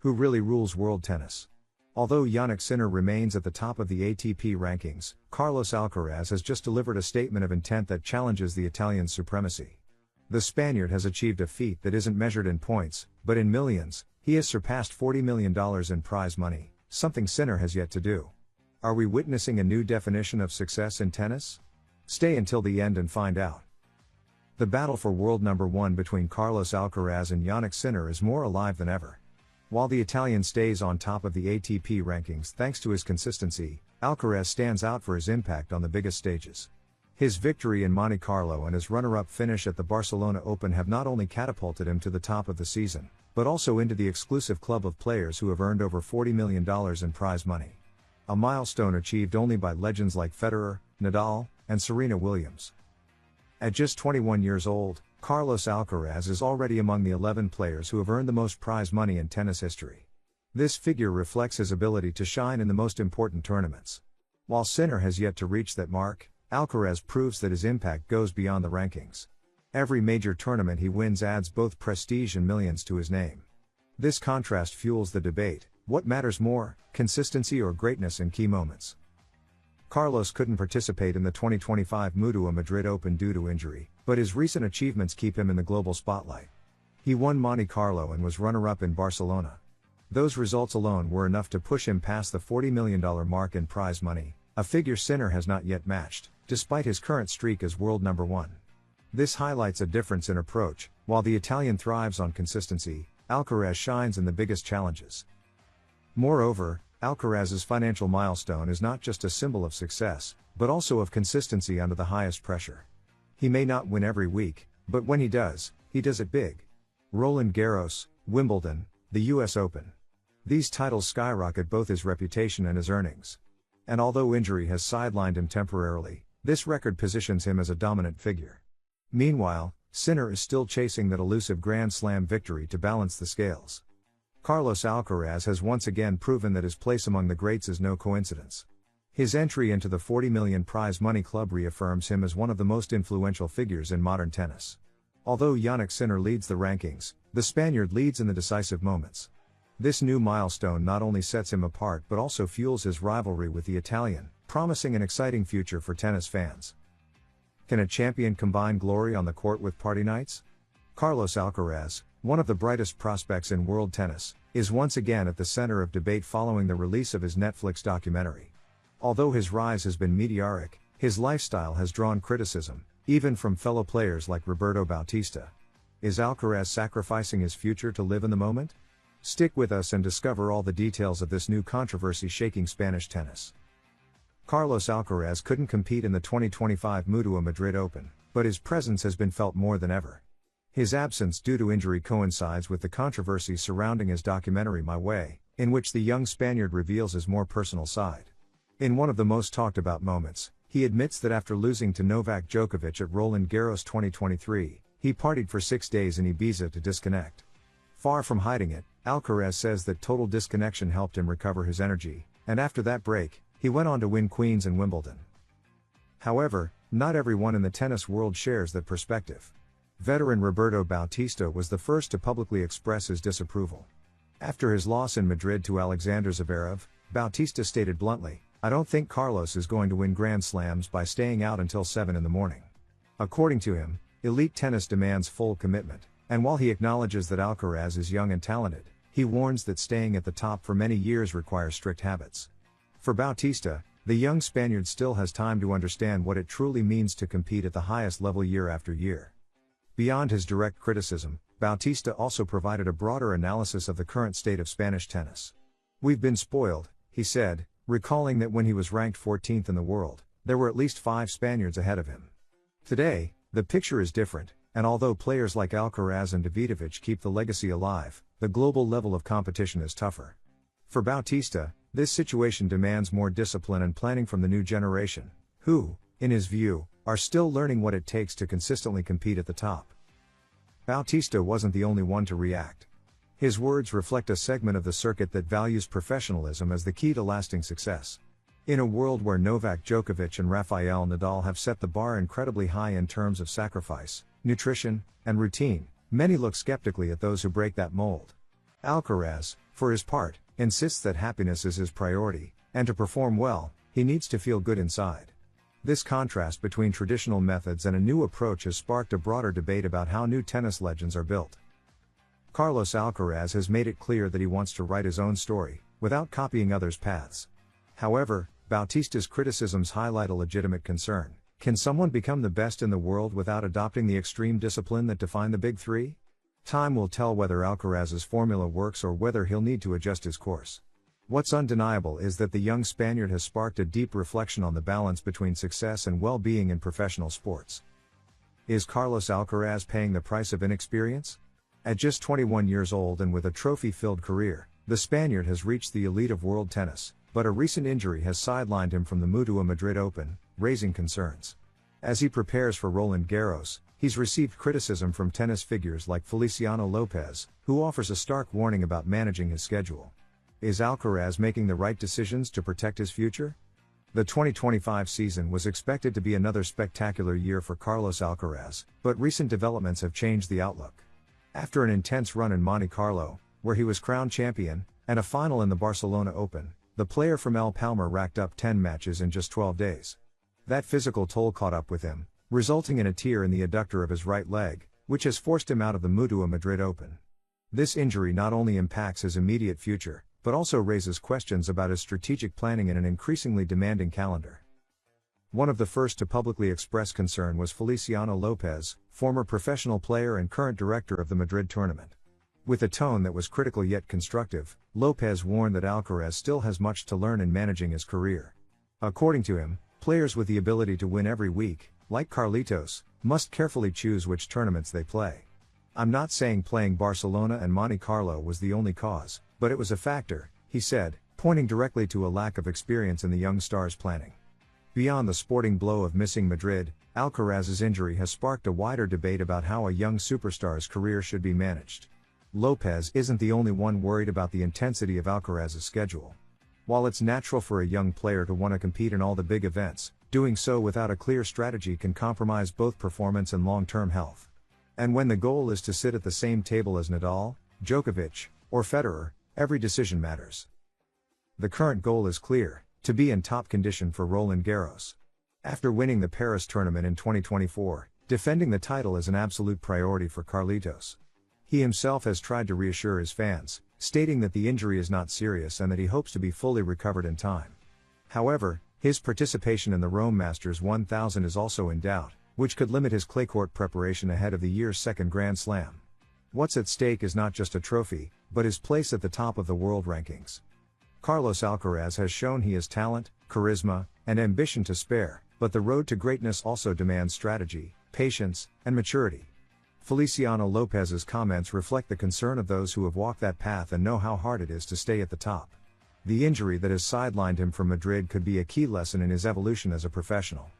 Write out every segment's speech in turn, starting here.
Who really rules world tennis? Although Jannik Sinner remains at the top of the ATP rankings, Carlos Alcaraz has just delivered a statement of intent that challenges the Italian's supremacy. The Spaniard has achieved a feat that isn't measured in points, but in millions. He has surpassed $40 million in prize money, something Sinner has yet to do. Are we witnessing a new definition of success in tennis? Stay until the end and find out. The battle for world number one between Carlos Alcaraz and Jannik Sinner is more alive than ever. While the Italian stays on top of the ATP rankings thanks to his consistency, Alcaraz stands out for his impact on the biggest stages. His victory in Monte Carlo and his runner-up finish at the Barcelona Open have not only catapulted him to the top of the season, but also into the exclusive club of players who have earned over $40 million in prize money. A milestone achieved only by legends like Federer, Nadal, and Serena Williams. At just 21 years old, Carlos Alcaraz is already among the 11 players who have earned the most prize money in tennis history. This figure reflects his ability to shine in the most important tournaments. While Sinner has yet to reach that mark, Alcaraz proves that his impact goes beyond the rankings. Every major tournament he wins adds both prestige and millions to his name. This contrast fuels the debate: what matters more, consistency or greatness in key moments? Carlos couldn't participate in the 2025 Mutua Madrid Open due to injury, but his recent achievements keep him in the global spotlight. He won Monte Carlo and was runner-up in Barcelona. Those results alone were enough to push him past the $40 million mark in prize money, a figure Sinner has not yet matched, despite his current streak as world number one. This highlights a difference in approach. While the Italian thrives on consistency, Alcaraz shines in the biggest challenges. Moreover, Alcaraz's financial milestone is not just a symbol of success, but also of consistency under the highest pressure. He may not win every week, but when he does it big. Roland Garros, Wimbledon, the US Open. These titles skyrocket both his reputation and his earnings. And although injury has sidelined him temporarily, this record positions him as a dominant figure. Meanwhile, Sinner is still chasing that elusive Grand Slam victory to balance the scales. Carlos Alcaraz has once again proven that his place among the greats is no coincidence. His entry into the $40 million prize money club reaffirms him as one of the most influential figures in modern tennis. Although Jannik Sinner leads the rankings, the Spaniard leads in the decisive moments. This new milestone not only sets him apart but also fuels his rivalry with the Italian, promising an exciting future for tennis fans. Can a champion combine glory on the court with party nights? Carlos Alcaraz, one of the brightest prospects in world tennis, is once again at the center of debate following the release of his Netflix documentary. Although his rise has been meteoric, his lifestyle has drawn criticism, even from fellow players like Roberto Bautista. Is Alcaraz sacrificing his future to live in the moment? Stick with us and discover all the details of this new controversy shaking Spanish tennis. Carlos Alcaraz couldn't compete in the 2025 Mutua Madrid Open, but his presence has been felt more than ever. His absence due to injury coincides with the controversy surrounding his documentary My Way, in which the young Spaniard reveals his more personal side. In one of the most talked about moments, he admits that after losing to Novak Djokovic at Roland Garros 2023, he partied for 6 days in Ibiza to disconnect. Far from hiding it, Alcaraz says that total disconnection helped him recover his energy, and after that break, he went on to win Queens and Wimbledon. However, not everyone in the tennis world shares that perspective. Veteran Roberto Bautista was the first to publicly express his disapproval. After his loss in Madrid to Alexander Zverev, Bautista stated bluntly, "I don't think Carlos is going to win Grand Slams by staying out until 7 in the morning." According to him, elite tennis demands full commitment, and while he acknowledges that Alcaraz is young and talented, he warns that staying at the top for many years requires strict habits. For Bautista, the young Spaniard still has time to understand what it truly means to compete at the highest level year after year. Beyond his direct criticism, Bautista also provided a broader analysis of the current state of Spanish tennis. "We've been spoiled," he said, recalling that when he was ranked 14th in the world, there were at least 5 Spaniards ahead of him. Today, the picture is different, and although players like Alcaraz and Davidovich keep the legacy alive, the global level of competition is tougher. For Bautista, this situation demands more discipline and planning from the new generation, who, in his view, are still learning what it takes to consistently compete at the top. Bautista wasn't the only one to react. His words reflect a segment of the circuit that values professionalism as the key to lasting success. In a world where Novak Djokovic and Rafael Nadal have set the bar incredibly high in terms of sacrifice, nutrition, and routine, many look skeptically at those who break that mold. Alcaraz, for his part, insists that happiness is his priority, and to perform well, he needs to feel good inside. This contrast between traditional methods and a new approach has sparked a broader debate about how new tennis legends are built. Carlos Alcaraz has made it clear that he wants to write his own story, without copying others' paths. However, Bautista's criticisms highlight a legitimate concern. Can someone become the best in the world without adopting the extreme discipline that defined the Big Three? Time will tell whether Alcaraz's formula works or whether he'll need to adjust his course. What's undeniable is that the young Spaniard has sparked a deep reflection on the balance between success and well-being in professional sports. Is Carlos Alcaraz paying the price of inexperience? At just 21 years old and with a trophy-filled career, the Spaniard has reached the elite of world tennis, but a recent injury has sidelined him from the Mutua Madrid Open, raising concerns. As he prepares for Roland Garros, he's received criticism from tennis figures like Feliciano Lopez, who offers a stark warning about managing his schedule. Is Alcaraz making the right decisions to protect his future? The 2025 season was expected to be another spectacular year for Carlos Alcaraz, but recent developments have changed the outlook. After an intense run in Monte Carlo, where he was crowned champion, and a final in the Barcelona Open, the player from El Palmar racked up 10 matches in just 12 days. That physical toll caught up with him, resulting in a tear in the adductor of his right leg, which has forced him out of the Mutua Madrid Open. This injury not only impacts his immediate future, but also raises questions about his strategic planning in an increasingly demanding calendar. One of the first to publicly express concern was Feliciano Lopez, former professional player and current director of the Madrid tournament. With a tone that was critical yet constructive, Lopez warned that Alcaraz still has much to learn in managing his career. According to him, players with the ability to win every week, like Carlitos, must carefully choose which tournaments they play. I'm not saying playing Barcelona and Monte Carlo was the only cause, but it was a factor, he said, pointing directly to a lack of experience in the young star's planning. Beyond the sporting blow of missing Madrid, Alcaraz's injury has sparked a wider debate about how a young superstar's career should be managed. Lopez isn't the only one worried about the intensity of Alcaraz's schedule. While it's natural for a young player to want to compete in all the big events, doing so without a clear strategy can compromise both performance and long-term health. And when the goal is to sit at the same table as Nadal, Djokovic, or Federer, every decision matters. The current goal is clear: to be in top condition for Roland Garros. After winning the Paris tournament in 2024, defending the title is an absolute priority for Carlitos. He himself has tried to reassure his fans, stating that the injury is not serious and that he hopes to be fully recovered in time. However, his participation in the Rome Masters 1000 is also in doubt, which could limit his clay court preparation ahead of the year's second Grand Slam. What's at stake is not just a trophy, but his place at the top of the world rankings. Carlos Alcaraz has shown he has talent, charisma, and ambition to spare, but the road to greatness also demands strategy, patience, and maturity. Feliciano Lopez's comments reflect the concern of those who have walked that path and know how hard it is to stay at the top. The injury that has sidelined him from Madrid could be a key lesson in his evolution as a professional.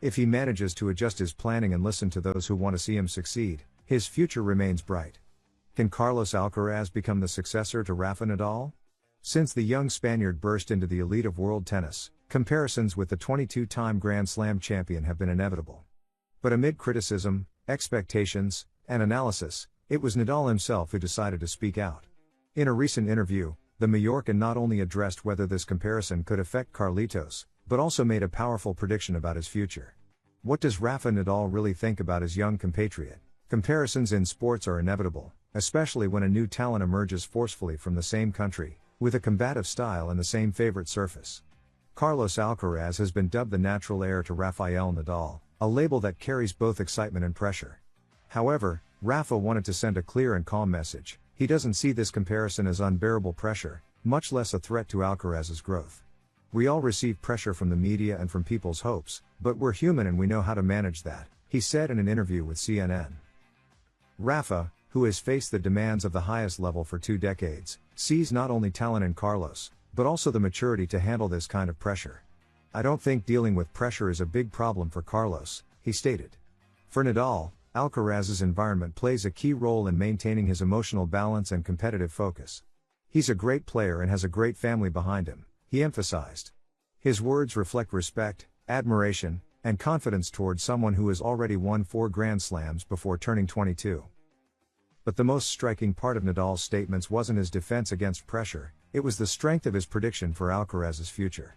If he manages to adjust his planning and listen to those who want to see him succeed, his future remains bright. Can Carlos Alcaraz become the successor to Rafa Nadal? Since the young Spaniard burst into the elite of world tennis, comparisons with the 22-time Grand Slam champion have been inevitable. But amid criticism, expectations, and analysis, it was Nadal himself who decided to speak out. In a recent interview, the Mallorcan not only addressed whether this comparison could affect Carlitos, but also made a powerful prediction about his future. What does Rafa Nadal really think about his young compatriot? Comparisons in sports are inevitable, especially when a new talent emerges forcefully from the same country, with a combative style and the same favorite surface. Carlos Alcaraz has been dubbed the natural heir to Rafael Nadal, a label that carries both excitement and pressure. However, Rafa wanted to send a clear and calm message. He doesn't see this comparison as unbearable pressure, much less a threat to Alcaraz's growth. We all receive pressure from the media and from people's hopes, but we're human and we know how to manage that, he said in an interview with CNN. Rafa, who has faced the demands of the highest level for 2 decades, sees not only talent in Carlos, but also the maturity to handle this kind of pressure. I don't think dealing with pressure is a big problem for Carlos, he stated. For Nadal, Alcaraz's environment plays a key role in maintaining his emotional balance and competitive focus. He's a great player and has a great family behind him, he emphasized. His words reflect respect, admiration, and confidence towards someone who has already won 4 Grand Slams before turning 22. But the most striking part of Nadal's statements wasn't his defense against pressure, it was the strength of his prediction for Alcaraz's future.